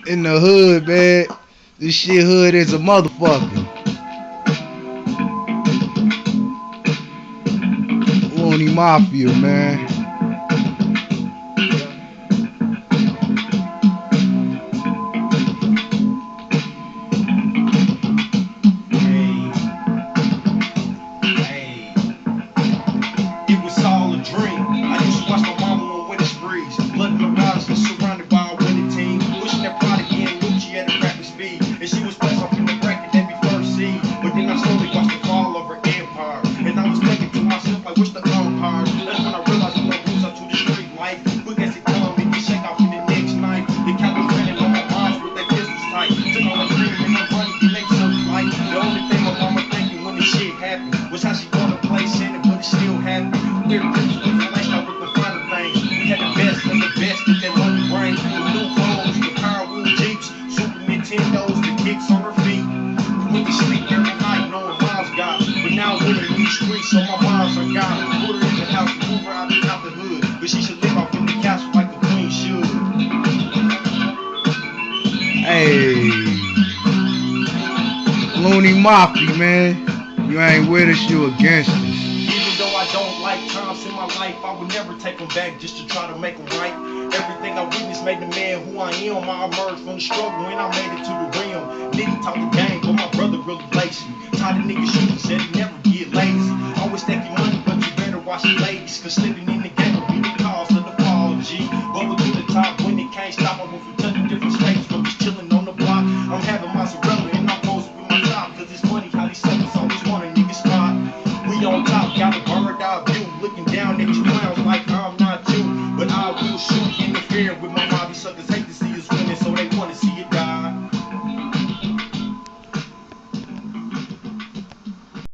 In the hood, man. This shit hood is a motherfucker. Looney Mafia, man. Hey, hey, it was all a dream. I used to watch my mama on winning sprees. Blood in my eyes was surrounded by a winning team. Wishing that prodigy and Gucci at a rapid speed. And she was placed off in the bracket that be first seed. But then I slowly watched the fall of her empire. And I was thinking to myself, like, what's the umpire? That's when I realized I'm no rules out to the street life. Quick as it come, it can shake off in the next night. The Cowboys running on my moms with their pistols tight. Took all the dream and I'm running the next up like. The only thing my mama thinking when this shit happened was how she wanna play Santa, but it still happened. We're rich with the lifestyle with the finer things. We had the best of the best with that money brains. The new phones, the power wheel Jeeps, Super Nintendos, the kicks on her feet. We went to sleep every night knowing miles got. But now we're in these streets, so my miles are gone. Put her in the house, move her out the hood. But she should live off in the castle like the queen should. Hey. Looney Mafia, man. You ain't with us, you against us. Even though I don't like times in my life, I would never take them back just to try to make them right. Everything I witnessed made the man who I am. I emerged from the struggle and I made it to the rim. Didn't talk the game, but my brother really lazy. Taught the nigga shooting, said he never get lazy. Always take your money, but you better watch the ladies, cause Slippy